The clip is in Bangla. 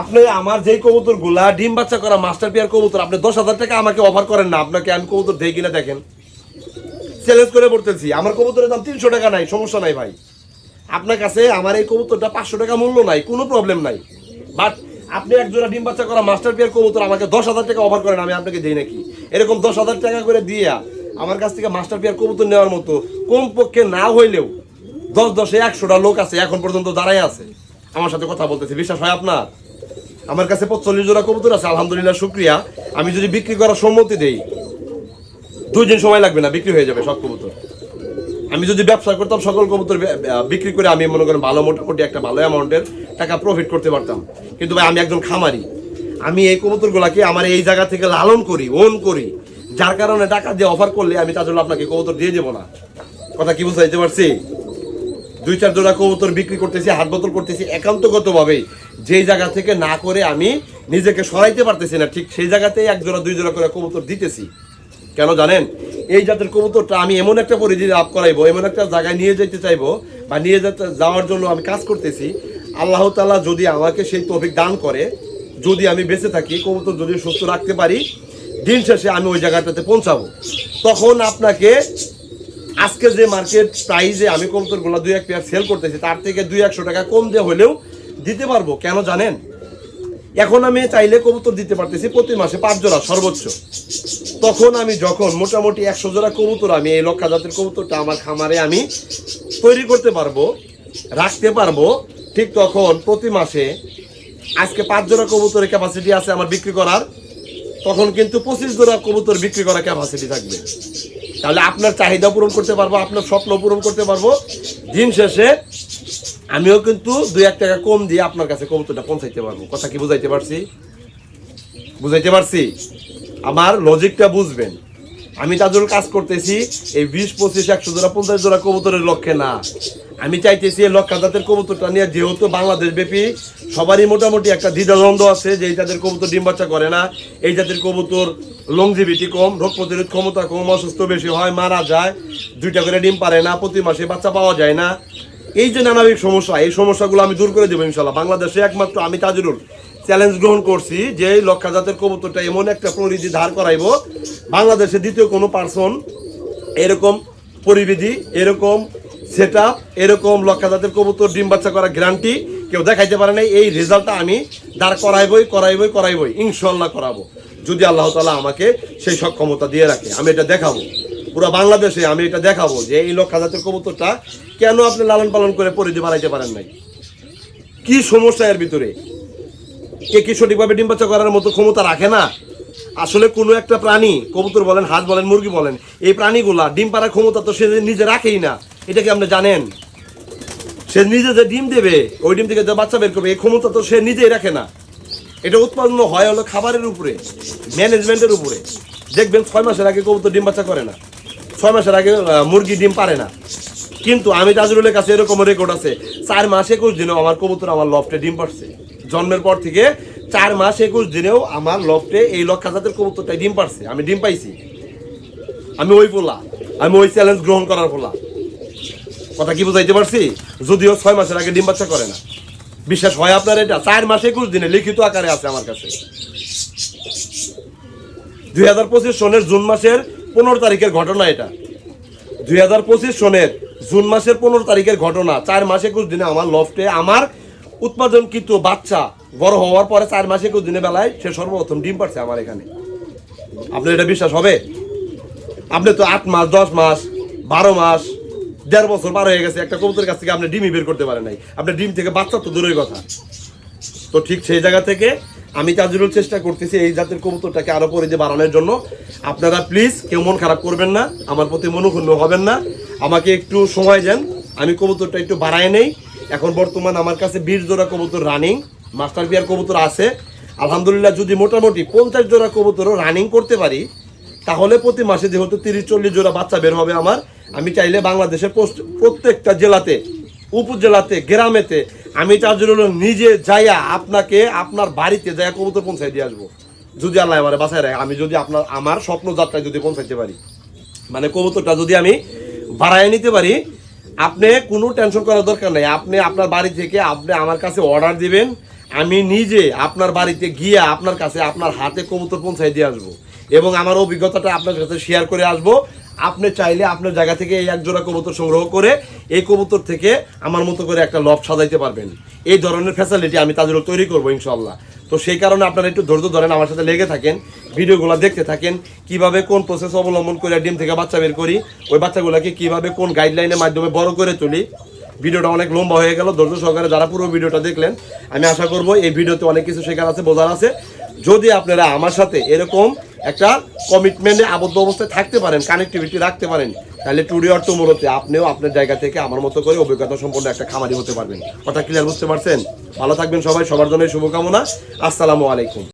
আপনি আমার যেই কবুতর গুলা ডিম বাচ্চা করা মাস্টার পেয়ার কবুতর আপনি 10,000 টাকা আমাকে অফার করেন না, আপনাকে আমি কবুতর দেই কিনা দেখেন, চ্যালেঞ্জ করে বলতেছি। আমার কবুতরের দাম 300 টাকা নাই, সমস্যা নাই ভাই। আপনার কাছে আমার এই কবুতরটা 500 টাকা মূল্য নাই, কোনো প্রবলেম নাই। বাট আপনি এক জোড়া ডিম বাচ্চা করা মাস্টার পেয়ার কবুতর আমাকে 10,000 টাকা অফার করেন, আমি আপনাকে দিই নাকি? এরকম 10,000 টাকা করে দিয়া আমার কাছ থেকে মাস্টার পেয়ার কবুতর নেওয়ার মতো কমপক্ষে না হইলেও 10-10 100টা লোক আছে এখন পর্যন্ত দাঁড়ায় আছে আমার সাথে কথা বলতেছে। বিশ্বাস হয় আপনার? আমার কাছে 45 জোড়া কবুতর আছে, আলহামদুলিল্লাহ, শুক্রিয়া। আমি যদি বিক্রি করার সম্মতি দেই 2 দিন সময় লাগবে না, বিক্রি হয়ে যাবে সব কবুতর। আমি যদি ব্যবসা করতাম সকল কবুতর বিক্রি করে আমি মনে করেন ভালো মোটামুটি একটা ভালো অ্যামাউন্টের টাকা প্রফিট করতে পারতাম। কিন্তু ভাই আমি একজন খামারি, আমি এই কবুতরগুলাকে আমার এই জায়গা থেকে লালন করি, ওন করি, যার কারণে টাকা দিয়ে অফার করলে আমি তার জন্য আপনাকে কবুতর দিয়ে দেবো না। কথা কি বুঝাইতে পারছি? 2-4 জোড়া কবুতর বিক্রি করতেছি, হাত বোতল করতেছি একান্তগতভাবেই, যেই জায়গা থেকে না করে আমি নিজেকে সরাইতে পারতেছি না, ঠিক সেই জায়গাতেই 1 জোড়া 2 জোড়া করে কবুতর দিতেছি। কেন জানেন? এই জাতের কবুতরটা আমি এমন একটা পরিধি লাভ করাইবো, এমন একটা জায়গায় নিয়ে যেতে চাইবো বা নিয়ে যাওয়ার জন্য আমি কাজ করতেছি। আল্লাহ তাআলা যদি আমাকে সেই তৌফিক দান করে, যদি আমি বেঁচে থাকি, কবুতর যদি সুস্থ রাখতে পারি, দিন শেষে আমি ওই জায়গাটাতে পৌঁছাবো। তখন আপনাকে আজকে যে মার্কেট প্রাইসে আমি কবুতরগুলো 2-1 পেয়ার সেল করতেছি তার থেকে 200-100 টাকা কম দিয়ে হলেও দিতে পারবো। কেন জানেন? এখন আমি চাইলে কবুতর দিতে পারতেছি প্রতি মাসে 5 জোড়া সর্বোচ্চ। তখন আমি যখন মোটামুটি 100 জোড়া কবুতর আমি এই লক্ষা জাতের কবুতরটা আমার খামারে আমি তৈরি করতে পারবো, রাখতে পারবো, ঠিক তখন প্রতি মাসে আজকে 5 জোড়া কবুতরের ক্যাপাসিটি আছে আমার বিক্রি করার, তখন কিন্তু 25 জোড়া কবুতর বিক্রি করার ক্যাপাসিটি থাকবে। তাহলে আপনার চাহিদা পূরণ করতে পারবো, আপনার স্বপ্ন পূরণ করতে পারবো। দিন শেষে আমিও কিন্তু 2-1 টাকা কম দিয়ে আপনার কাছে কবুতরটা পৌঁছাইতে পারবো। কথা কি বুঝাইতে পারছি? বুঝাইতে পারছি? আমার লজিকটা বুঝবেন। আমি তাদের কাজ করতেছি এই 20-25-100 জোড়া 50 জোড়া কবুতরের লক্ষ্যে না। আমি চাইতেছি এই লক্ষা জাতের কবুতরটা নিয়ে, যেহেতু বাংলাদেশ ব্যাপী সবারই মোটামুটি একটা দ্বিধাদ্বন্দ্ব আছে যে এই জাতের কবুতর ডিম বাচ্চা করে না, এই জাতের কবুতর লংজিভিটি কম, রোগ প্রতিরোধ ক্ষমতা কম, অসুস্থ বেশি হয়, মারা যায়, 2টা করে ডিম পারে না, প্রতি মাসে বাচ্চা পাওয়া যায় না, এই যে নানাবিধ সমস্যা, এই সমস্যাগুলো আমি দূর করে দেবো ইনশাল্লাহ। বাংলাদেশে একমাত্র আমি তাজুরুল চ্যালেঞ্জ গ্রহণ করছি যে এই লক্ষা জাতের কবুতরটা এমন একটা পরিধি ধার করাইব, বাংলাদেশে দ্বিতীয় কোনো পার্সন এরকম পরিবিধি, এরকম সেট আপ, এরকম লক্ষা জাতের কবুতর ডিম বাচ্চা করার গ্যারান্টি কেউ দেখাইতে পারে নাই। এই রেজাল্টটা আমি দাঁড় করাইবই ইনশাল্লাহ করাবো, যদি আল্লাহ তাআলা আমাকে সেই সক্ষমতা দিয়ে রাখে। আমি এটা দেখাবো পুরো বাংলাদেশে, আমি এটা দেখাবো যে এই লক্ষা জাতের কবুতরটা কেন আপনি লালন পালন করে পরিধি বাড়াইতে পারেন নাই, কি সমস্যা এর ভিতরে, কে কি সঠিকভাবে ডিম বাচ্চা করার মতো ক্ষমতা রাখে না। আসলে কোনো একটা প্রাণী, কবুতর বলেন, হাঁস বলেন, মুরগি বলেন, এই প্রাণীগুলা ডিম পাড়ার ক্ষমতা তো সে নিজে রাখেই না। এটা কি আপনি জানেন? সে নিজে যে ডিম দেবে, ওই ডিম থেকে যে বাচ্চা বের করবে, এই ক্ষমতা তো সে নিজেই রাখে না। এটা উৎপন্ন হয় হলো খাবারের উপরে, ম্যানেজমেন্টের উপরে। দেখবেন 6 মাসের আগে কবুতর ডিম বাচ্চা করে না, 6 মাসের আগে মুরগি ডিম পারে না। কিন্তু আমি তাজরুলের কাছে এরকম রেকর্ড আছে, 4 মাস 21 দিনেও আমার কবুতর আমার লফটে ডিম পারছে। জন্মের পর থেকে 4 মাস 21 দিনেও আমার লফটে এই লক্ষা জাতের কবুতরটাই ডিম পারছে, আমি ডিম পাইছি। আমি ওই পোলা, আমি ওই চ্যালেঞ্জ গ্রহণ করার পোলা। কথা কি বুঝাইতে পারছি? যদিও 6 মাসের আগে ডিম বাচ্চা করে না। বিশ্বাস হয় আপনার? এটা 4 মাস 21 দিনে লিখিত আকারে আছে আমার কাছে। 2025 সনের জুন মাসের 15 তারিখের ঘটনা এটা। 2025 সনের জুন মাসের 15 তারিখের ঘটনা। 4 মাস 21 দিনে আমার লফটে আমার উৎপাদনকৃত বাচ্চা বড় হওয়ার পরে 4 মাস 21 দিনের বেলায় সে সর্বপ্রথম ডিম পারছে আমার এখানে। আপনার এটা বিশ্বাস হবে? আপনি তো 8 মাস 10 মাস 12 মাস 1.5 বছর পার হয়ে গেছে, একটা কবুতরের কাছ থেকে আপনি ডিমই বের করতে পারেন নাই। আপনার ডিম থেকে বাচ্চা তো দূরের কথা। তো ঠিক সেই জায়গা থেকে আমি তাজুরুল চেষ্টা করতেছি এই জাতের কবুতরটাকে আরো পরিধি বাড়ানোর জন্য। আপনারা প্লিজ কেউ মন খারাপ করবেন না, আমার প্রতি মনোক্ষুণ্ণ হবেন না, আমাকে একটু সময় দেন, আমি কবুতরটা একটু বাড়ায় নেই। এখন বর্তমান আমার কাছে 20 জোড়া কবুতর রানিং, মাস্টার পেয়ার কবুতর আছে আলহামদুলিল্লাহ। যদি মোটামুটি 50 জোড়া কবুতরও রানিং করতে পারি, তাহলে প্রতি মাসে যেহেতু 30-40 জোড়া বাচ্চা বের হবে আমার, আমি চাইলে বাংলাদেশের প্রত্যেকটা জেলাতে, উপজেলাতে, গ্রামেতে আমি তাজুরুল নিজে যাইয়া আপনাকে আপনার বাড়িতে যাইয়া কবুতর পৌঁছাই দিয়ে আসবো, যদি আল্লাহ আমার বাসায় রাখে। আমি যদি আমার স্বপ্ন যাত্রায় যদি পৌঁছাইতে পারি, মানে কবুতরটা যদি আমি বাড়ায় নিতে পারি, আপনি কোনো টেনশন করার দরকার নেই। আপনি আপনার বাড়ি থেকে আপনি আমার কাছে অর্ডার দিবেন, আমি নিজে আপনার বাড়িতে গিয়ে আপনার কাছে আপনার হাতে কবুতর পৌঁছাই দিয়ে আসবো এবং আমার অভিজ্ঞতাটা আপনার কাছে শেয়ার করে আসবো। আপনি চাইলে আপনার জায়গা থেকে এই এক জোড়া কবুতর সংগ্রহ করে এই কবুতর থেকে আমার মতো করে একটা লব সাজাইতে পারবেন। এই ধরনের ফ্যাসিলিটি আমি তাজুল তৈরি করবো ইনশাল্লাহ। তো সেই কারণে আপনারা একটু ধৈর্য ধরেন, আমার সাথে লেগে থাকেন, ভিডিওগুলো দেখতে থাকেন, কিভাবে কোন প্রসেস অবলম্বন করে ডিম থেকে বাচ্চা বের করি, ওই বাচ্চাগুলোকে কিভাবে কোন গাইডলাইনের মাধ্যমে বড় করে তুলি। ভিডিওটা অনেক লম্বা হয়ে গেল, ধৈর্য সহকারে যারা পুরো ভিডিওটা দেখলেন আমি আশা করবো এই ভিডিওতে অনেক কিছু শেখার আছে, বোঝার আছে। যদি আপনারা আমার সাথে এরকম একটা কমিটমেন্টে আবদ্ধ অবস্থায় থাকতে পারেন, কানেক্টিভিটি রাখতে পারেন, তাহলে টুডে অর টুমোরোতে আপনিও আপনার জায়গা থেকে আমার মতো করে অভিজ্ঞতা সম্পন্ন একটা খামারি হতে পারবেন। কথা ক্লিয়ার বুঝতে পারছেন? ভালো থাকবেন সবাই, সবার জন্য শুভকামনা। আসসালামু আলাইকুম।